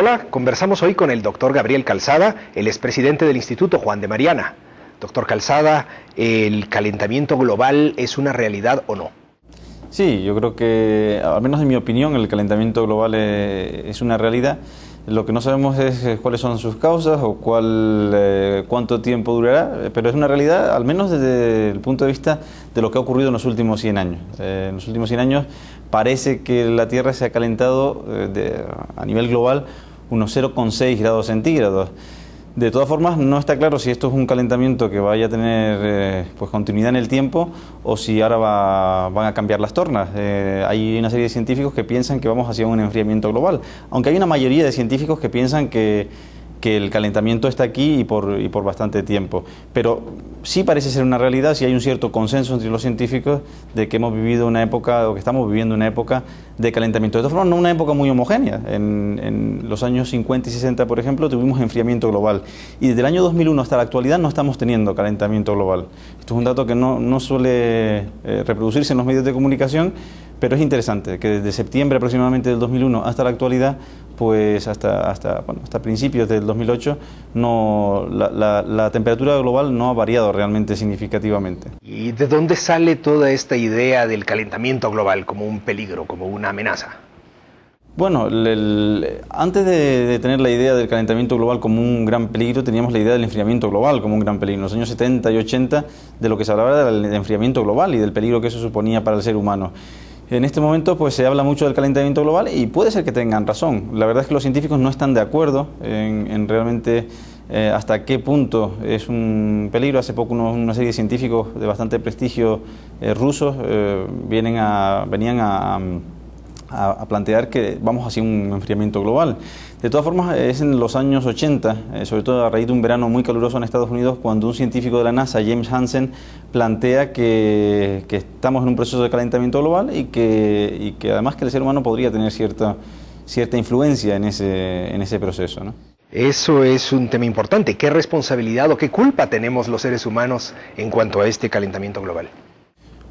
Hola, conversamos hoy con el doctor Gabriel Calzada, el expresidente del Instituto Juan de Mariana. Doctor Calzada, ¿el calentamiento global es una realidad o no? Sí, yo creo que, al menos en mi opinión, el calentamiento global es una realidad. Lo que no sabemos es cuáles son sus causas o cuánto tiempo durará, pero es una realidad, al menos desde el punto de vista de lo que ha ocurrido en los últimos 100 años. En los últimos 100 años parece que la Tierra se ha calentado a nivel global unos 0,6 grados centígrados. De todas formas, no está claro si esto es un calentamiento que vaya a tener continuidad en el tiempo o si ahora van a cambiar las tornas. Hay una serie de científicos que piensan que vamos hacia un enfriamiento global, aunque hay una mayoría de científicos que piensan que el calentamiento está aquí y por bastante tiempo. Pero sí parece ser una realidad, sí hay un cierto consenso entre los científicos de que hemos vivido una época, o que estamos viviendo una época de calentamiento. De todas formas, no una época muy homogénea. En los años 50 y 60, por ejemplo, tuvimos enfriamiento global. Y desde el año 2001 hasta la actualidad no estamos teniendo calentamiento global. Esto es un dato que no suele reproducirse en los medios de comunicación, pero es interesante que desde septiembre aproximadamente del 2001 hasta la actualidad, pues hasta principios del 2008, la temperatura global no ha variado realmente significativamente. ¿Y de dónde sale toda esta idea del calentamiento global como un peligro, como una amenaza? Bueno, antes de tener la idea del calentamiento global como un gran peligro, teníamos la idea del enfriamiento global como un gran peligro. En los años 70 y 80, de lo que se hablaba era del enfriamiento global y del peligro que eso suponía para el ser humano. En este momento pues se habla mucho del calentamiento global y puede ser que tengan razón. La verdad es que los científicos no están de acuerdo en realmente hasta qué punto es un peligro. Hace poco una serie de científicos de bastante prestigio rusos venían a plantear que vamos hacia un enfriamiento global. De todas formas, es en los años 80, sobre todo a raíz de un verano muy caluroso en Estados Unidos, cuando un científico de la NASA, James Hansen, plantea que estamos en un proceso de calentamiento global y que además que el ser humano podría tener cierta influencia en ese proceso, ¿no? Eso es un tema importante. ¿Qué responsabilidad o qué culpa tenemos los seres humanos en cuanto a este calentamiento global?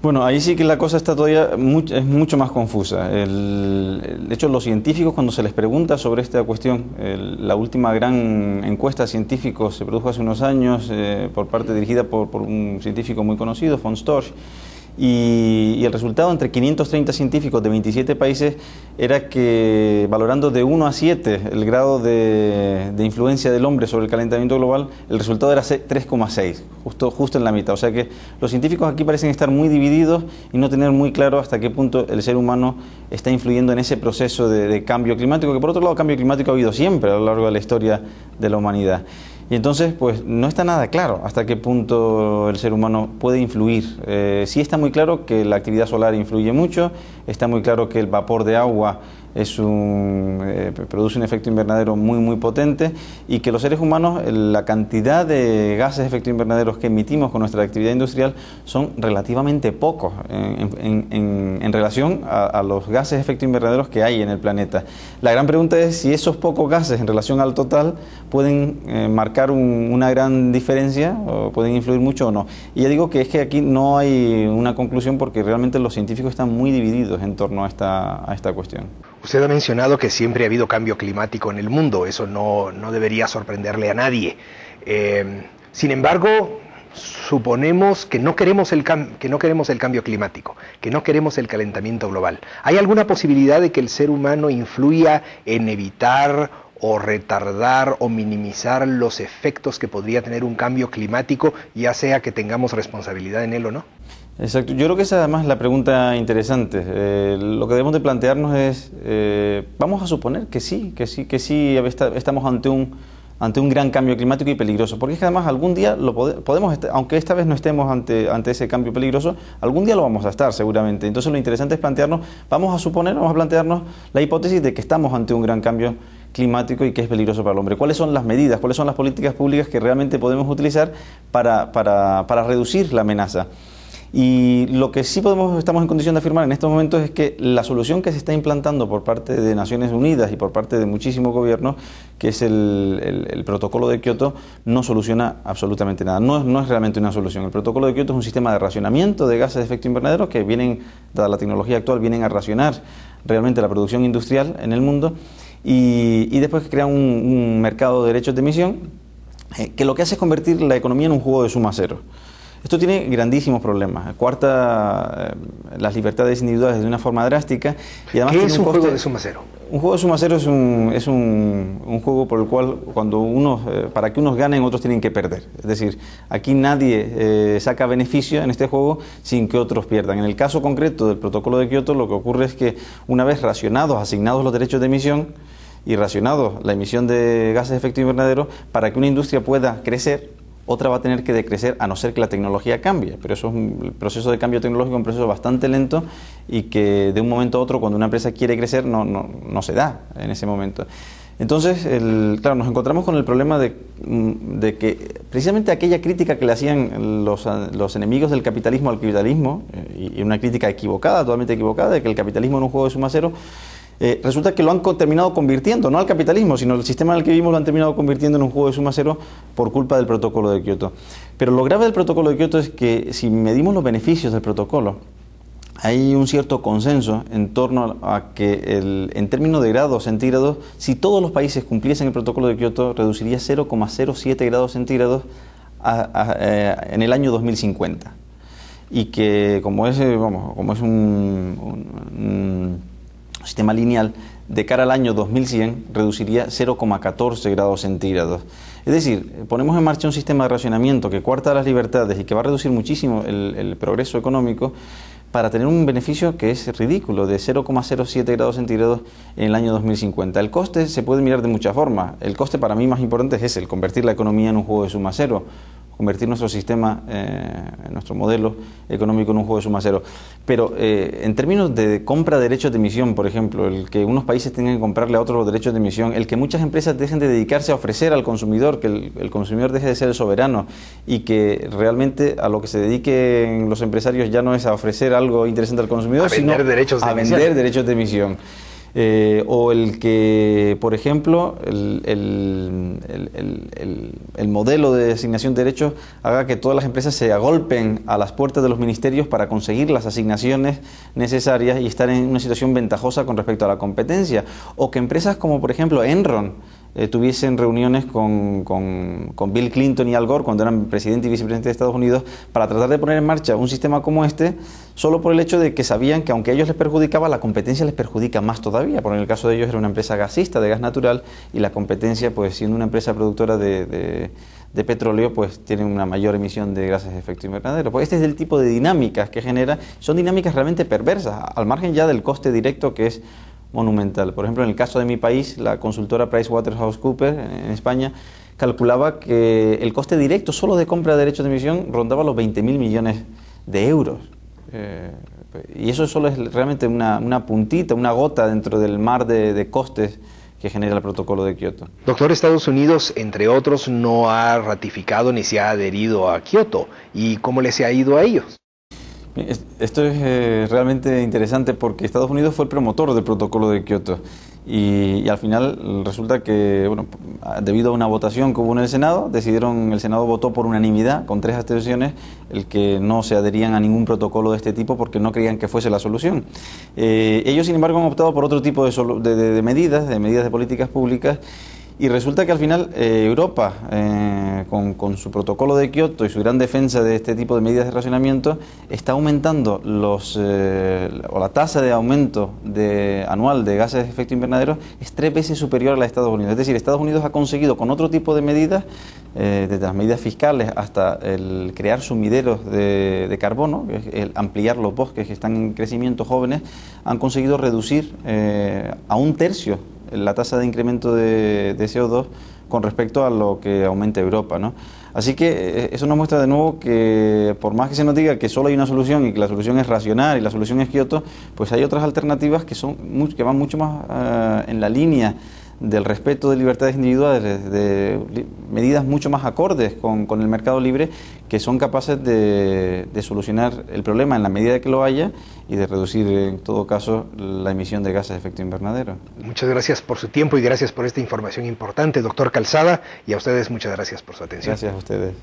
Bueno, ahí sí que la cosa está todavía es mucho más confusa. De hecho, los científicos, cuando se les pregunta sobre esta cuestión, la última gran encuesta de científicos se produjo hace unos años, dirigida por un científico muy conocido, von Storch, y el resultado entre 530 científicos de 27 países era que, valorando de 1 a 7 el grado de influencia del hombre sobre el calentamiento global, el resultado era 3,6, justo en la mitad. O sea que los científicos aquí parecen estar muy divididos y no tener muy claro hasta qué punto el ser humano está influyendo en ese proceso de cambio climático, que por otro lado cambio climático ha habido siempre a lo largo de la historia de la humanidad. Y entonces, pues no está nada claro hasta qué punto el ser humano puede influir. Sí está muy claro que la actividad solar influye mucho, está muy claro que el vapor de agua produce un efecto invernadero muy muy potente y que los seres humanos, la cantidad de gases de efecto invernadero que emitimos con nuestra actividad industrial son relativamente pocos en relación a los gases de efecto invernadero que hay en el planeta. La gran pregunta es si esos pocos gases en relación al total pueden marcar una gran diferencia o pueden influir mucho o no. Y ya digo que es que aquí no hay una conclusión porque realmente los científicos están muy divididos en torno a esta cuestión. Usted ha mencionado que siempre ha habido cambio climático en el mundo, eso no debería sorprenderle a nadie. Sin embargo, suponemos que no queremos el cambio climático, que no queremos el calentamiento global. ¿Hay alguna posibilidad de que el ser humano influya en evitar o retardar o minimizar los efectos que podría tener un cambio climático, ya sea que tengamos responsabilidad en él o no? Exacto, yo creo que esa además es la pregunta interesante. Lo que debemos de plantearnos es, vamos a suponer que sí estamos ante un gran cambio climático y peligroso, porque es que además algún día podemos aunque esta vez no estemos ante ese cambio peligroso, algún día lo vamos a estar seguramente. Entonces lo interesante es vamos a plantearnos la hipótesis de que estamos ante un gran cambio climático y que es peligroso para el hombre. ¿Cuáles son las medidas, cuáles son las políticas públicas que realmente podemos utilizar para reducir la amenaza? Y lo que sí estamos en condición de afirmar en estos momentos es que la solución que se está implantando por parte de Naciones Unidas y por parte de muchísimos gobiernos, que es el protocolo de Kioto, no soluciona absolutamente nada. No es realmente una solución. El protocolo de Kioto es un sistema de racionamiento de gases de efecto invernadero que dada la tecnología actual, vienen a racionar realmente la producción industrial en el mundo. y después que crean un mercado de derechos de emisión que lo que hace es convertir la economía en un juego de suma cero. Esto tiene grandísimos problemas. Coarta las libertades individuales de una forma drástica y además ¿Qué tiene es un juego de suma cero? Un juego de suma cero es un juego por el cual cuando para que unos ganen otros tienen que perder. Es decir, aquí nadie saca beneficio en este juego sin que otros pierdan. En el caso concreto del protocolo de Kioto, lo que ocurre es que una vez racionados, asignados los derechos de emisión y racionados la emisión de gases de efecto invernadero, para que una industria pueda crecer, otra va a tener que decrecer a no ser que la tecnología cambie, pero eso es el proceso de cambio tecnológico es un proceso bastante lento y que de un momento a otro cuando una empresa quiere crecer no se da en ese momento. Entonces, claro, nos encontramos con el problema de que precisamente aquella crítica que le hacían los enemigos del capitalismo al capitalismo, y una crítica equivocada, totalmente equivocada, de que el capitalismo era un juego de suma cero, resulta que lo han terminado convirtiendo, no al capitalismo, sino el sistema en el que vivimos lo han terminado convirtiendo en un juego de suma cero por culpa del protocolo de Kioto. Pero lo grave del protocolo de Kioto es que si medimos los beneficios del protocolo, hay un cierto consenso en torno a que en términos de grados centígrados, si todos los países cumpliesen el protocolo de Kioto, reduciría 0,07 grados centígrados en el año 2050. Y que como es un sistema lineal, de cara al año 2100 reduciría 0,14 grados centígrados. Es decir, ponemos en marcha un sistema de racionamiento que coarta las libertades y que va a reducir muchísimo el progreso económico para tener un beneficio que es ridículo, de 0,07 grados centígrados en el año 2050. El coste se puede mirar de muchas formas. El coste para mí más importante es ese, el convertir la economía en un juego de suma cero, convertir nuestro sistema, nuestro modelo económico en un juego de suma cero. Pero en términos de compra de derechos de emisión, por ejemplo, el que unos países tengan que comprarle a otros los derechos de emisión, el que muchas empresas dejen de dedicarse a ofrecer al consumidor, que el consumidor deje de ser el soberano y que realmente a lo que se dediquen los empresarios ya no es a ofrecer algo interesante al consumidor, sino a vender derechos de emisión. O el que, por ejemplo, el modelo de asignación de derechos haga que todas las empresas se agolpen a las puertas de los ministerios para conseguir las asignaciones necesarias y estar en una situación ventajosa con respecto a la competencia. O que empresas como, por ejemplo, Enron tuviesen reuniones con Bill Clinton y Al Gore cuando eran presidente y vicepresidente de Estados Unidos para tratar de poner en marcha un sistema como este, solo por el hecho de que sabían que aunque a ellos les perjudicaba, la competencia les perjudica más todavía, porque en el caso de ellos era una empresa gasista de gas natural y la competencia, pues siendo una empresa productora de petróleo, pues tiene una mayor emisión de gases de efecto invernadero. Pues este es el tipo de dinámicas que genera, son dinámicas realmente perversas, al margen ya del coste directo que es monumental. Por ejemplo, en el caso de mi país, la consultora PricewaterhouseCoopers en España calculaba que el coste directo solo de compra de derechos de emisión rondaba los 20.000 millones de euros. Y eso solo es realmente una puntita, una gota dentro del mar de costes que genera el protocolo de Kioto. Doctor, Estados Unidos, entre otros, no ha ratificado ni se ha adherido a Kioto. ¿Y cómo les ha ido a ellos? Esto es realmente interesante porque Estados Unidos fue el promotor del protocolo de Kioto y al final resulta que, bueno, debido a una votación que hubo en el Senado, el Senado votó por unanimidad, con 3 abstenciones, el que no se adherían a ningún protocolo de este tipo porque no creían que fuese la solución. Ellos, sin embargo, han optado por otro tipo de medidas de políticas públicas. Y resulta que al final Europa, con su protocolo de Kioto y su gran defensa de este tipo de medidas de racionamiento, está aumentando la tasa de aumento anual de gases de efecto invernadero es 3 veces superior a la de Estados Unidos. Es decir, Estados Unidos ha conseguido con otro tipo de medidas, desde las medidas fiscales hasta el crear sumideros de carbono, el ampliar los bosques que están en crecimiento jóvenes, han conseguido reducir a 1/3 la tasa de incremento de CO2 con respecto a lo que aumenta Europa, ¿no? Así que eso nos muestra de nuevo que por más que se nos diga que solo hay una solución y que la solución es racionar y la solución es Kioto, pues hay otras alternativas que van mucho más en la línea del respeto de libertades individuales, de medidas mucho más acordes con el mercado libre, que son capaces de solucionar el problema en la medida de que lo haya y de reducir en todo caso la emisión de gases de efecto invernadero. Muchas gracias por su tiempo y gracias por esta información importante, doctor Calzada, y a ustedes muchas gracias por su atención. Gracias a ustedes.